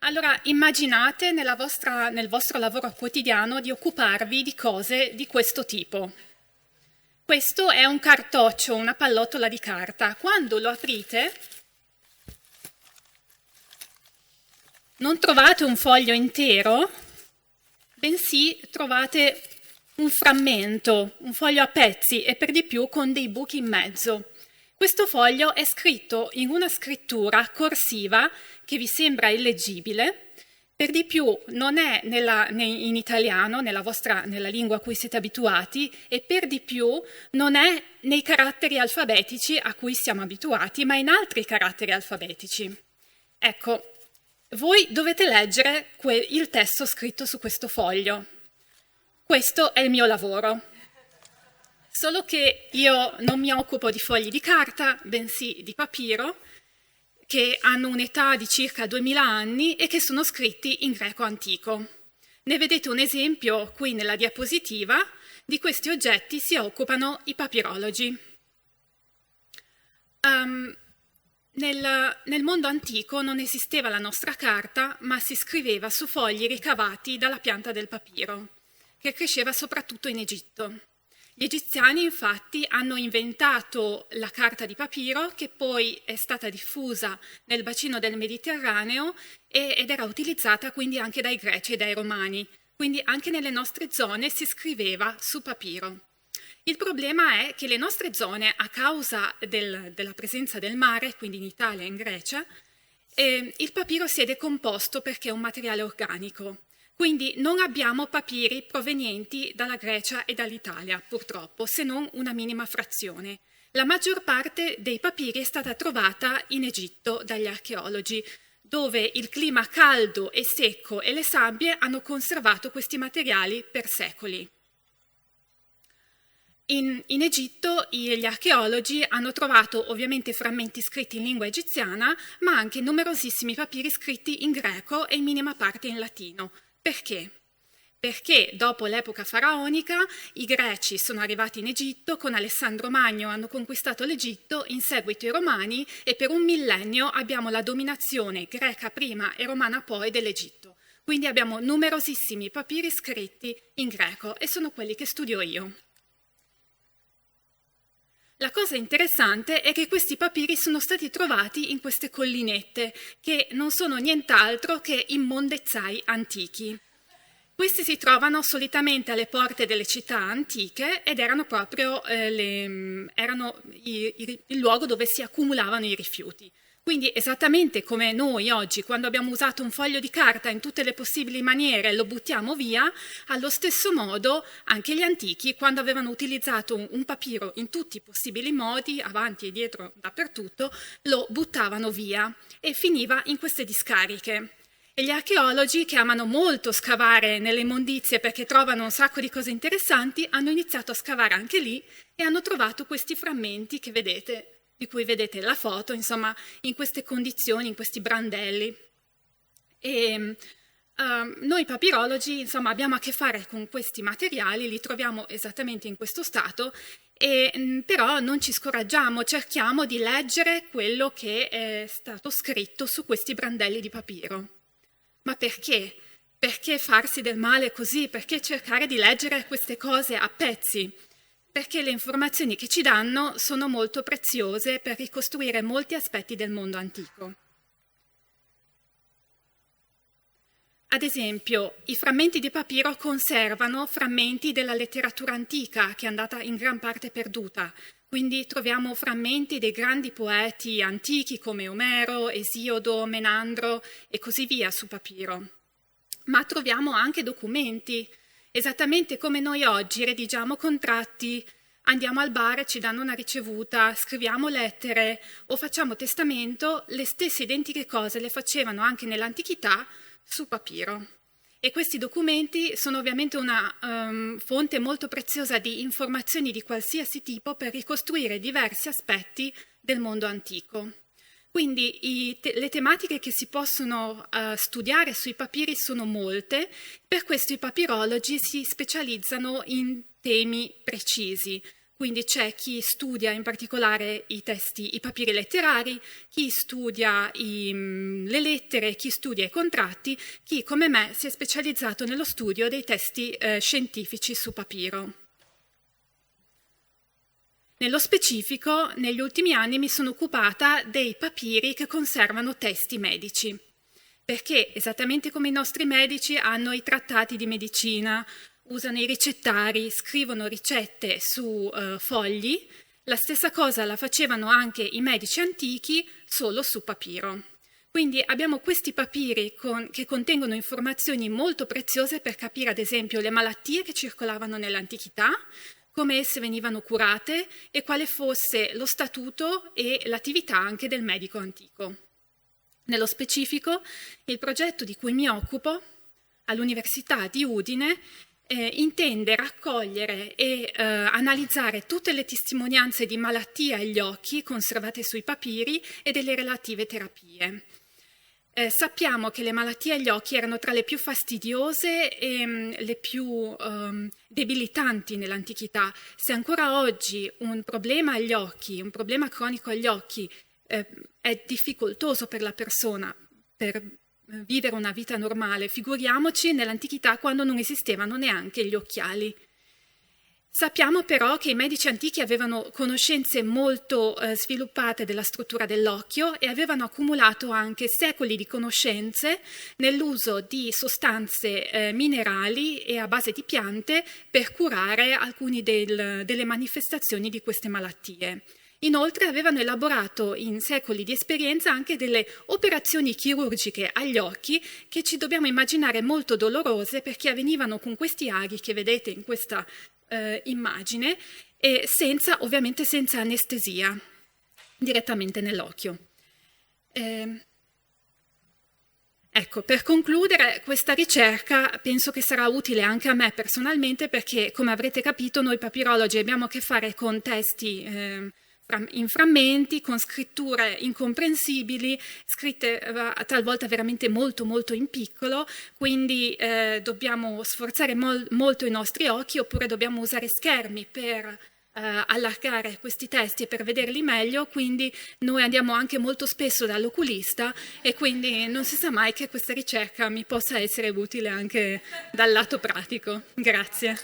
Allora, immaginate nel vostro lavoro quotidiano di occuparvi di cose di questo tipo. Questo è un cartoccio, una pallottola di carta. Quando lo aprite, non trovate un foglio intero, bensì trovate un frammento, un foglio a pezzi e per di più con dei buchi in mezzo. Questo foglio è scritto in una scrittura corsiva che vi sembra illeggibile, per di più non è in italiano, nella lingua a cui siete abituati, e per di più non è nei caratteri alfabetici a cui siamo abituati, ma in altri caratteri alfabetici. Ecco, voi dovete leggere il testo scritto su questo foglio. Questo è il mio lavoro. Solo che io non mi occupo di fogli di carta, bensì di papiro, che hanno un'età di circa 2000 anni e che sono scritti in greco antico. Ne vedete un esempio qui nella diapositiva. Di questi oggetti si occupano i papirologi. Nel mondo antico non esisteva la nostra carta, ma si scriveva su fogli ricavati dalla pianta del papiro, che cresceva soprattutto in Egitto. Gli egiziani infatti hanno inventato la carta di papiro che poi è stata diffusa nel bacino del Mediterraneo ed era utilizzata quindi anche dai greci e dai romani. Quindi anche nelle nostre zone si scriveva su papiro. Il problema è che le nostre zone, a causa della presenza del mare, quindi in Italia e in Grecia, il papiro si è decomposto perché è un materiale organico. Quindi non abbiamo papiri provenienti dalla Grecia e dall'Italia, purtroppo, se non una minima frazione. La maggior parte dei papiri è stata trovata in Egitto dagli archeologi, dove il clima caldo e secco e le sabbie hanno conservato questi materiali per secoli. In Egitto gli archeologi hanno trovato ovviamente frammenti scritti in lingua egiziana, ma anche numerosissimi papiri scritti in greco e in minima parte in latino. Perché? Perché dopo l'epoca faraonica i greci sono arrivati in Egitto, con Alessandro Magno hanno conquistato l'Egitto, in seguito i romani e per un millennio abbiamo la dominazione greca prima e romana poi dell'Egitto. Quindi abbiamo numerosissimi papiri scritti in greco e sono quelli che studio io. La cosa interessante è che questi papiri sono stati trovati in queste collinette, che non sono nient'altro che immondezzai antichi. Questi si trovano solitamente alle porte delle città antiche ed erano proprio il luogo dove si accumulavano i rifiuti. Quindi esattamente come noi oggi, quando abbiamo usato un foglio di carta in tutte le possibili maniere, lo buttiamo via, allo stesso modo anche gli antichi, quando avevano utilizzato un papiro in tutti i possibili modi, avanti e dietro, dappertutto, lo buttavano via e finiva in queste discariche. E gli archeologi, che amano molto scavare nelle immondizie perché trovano un sacco di cose interessanti, hanno iniziato a scavare anche lì e hanno trovato questi frammenti che vedete, di cui vedete la foto, insomma, in queste condizioni, in questi brandelli. E noi papirologi, insomma, abbiamo a che fare con questi materiali, li troviamo esattamente in questo stato, però non ci scoraggiamo, cerchiamo di leggere quello che è stato scritto su questi brandelli di papiro. Ma perché? Perché farsi del male così? Perché cercare di leggere queste cose a pezzi? Perché le informazioni che ci danno sono molto preziose per ricostruire molti aspetti del mondo antico. Ad esempio, i frammenti di papiro conservano frammenti della letteratura antica che è andata in gran parte perduta. Quindi troviamo frammenti dei grandi poeti antichi come Omero, Esiodo, Menandro e così via su papiro. Ma troviamo anche documenti. Esattamente come noi oggi redigiamo contratti, andiamo al bar e ci danno una ricevuta, scriviamo lettere o facciamo testamento, le stesse identiche cose le facevano anche nell'antichità su papiro. E questi documenti sono ovviamente una fonte molto preziosa di informazioni di qualsiasi tipo per ricostruire diversi aspetti del mondo antico. Quindi le tematiche che si possono studiare sui papiri sono molte, per questo i papirologi si specializzano in temi precisi. quindi c'è chi studia in particolare i papiri letterari, chi studia le lettere, chi studia i contratti, chi come me si è specializzato nello studio dei testi scientifici su papiro. Nello specifico, negli ultimi anni mi sono occupata dei papiri che conservano testi medici, perché esattamente come i nostri medici hanno i trattati di medicina, usano i ricettari, scrivono ricette su fogli, la stessa cosa la facevano anche i medici antichi, solo su papiro. Quindi abbiamo questi papiri che contengono informazioni molto preziose per capire ad esempio le malattie che circolavano nell'antichità, come esse venivano curate e quale fosse lo statuto e l'attività anche del medico antico. Nello specifico, il progetto di cui mi occupo all'Università di Udine intende raccogliere e analizzare tutte le testimonianze di malattie agli occhi conservate sui papiri e delle relative terapie. Sappiamo che le malattie agli occhi erano tra le più fastidiose e le più debilitanti nell'antichità. Se ancora oggi un problema agli occhi, un problema cronico agli occhi è difficoltoso per la persona per vivere una vita normale, figuriamoci nell'antichità quando non esistevano neanche gli occhiali. Sappiamo però che i medici antichi avevano conoscenze molto sviluppate della struttura dell'occhio e avevano accumulato anche secoli di conoscenze nell'uso di sostanze minerali e a base di piante per curare alcune delle manifestazioni di queste malattie. Inoltre avevano elaborato in secoli di esperienza anche delle operazioni chirurgiche agli occhi che ci dobbiamo immaginare molto dolorose perché avvenivano con questi aghi che vedete in questa immagine e ovviamente senza anestesia direttamente nell'occhio. Ecco, per concludere, questa ricerca penso che sarà utile anche a me personalmente perché, come avrete capito, noi papirologi abbiamo a che fare con testi in frammenti, con scritture incomprensibili, scritte talvolta veramente molto molto in piccolo, quindi dobbiamo sforzare molto i nostri occhi oppure dobbiamo usare schermi per allargare questi testi e per vederli meglio, quindi noi andiamo anche molto spesso dall'oculista e quindi non si sa mai che questa ricerca mi possa essere utile anche dal lato pratico. Grazie.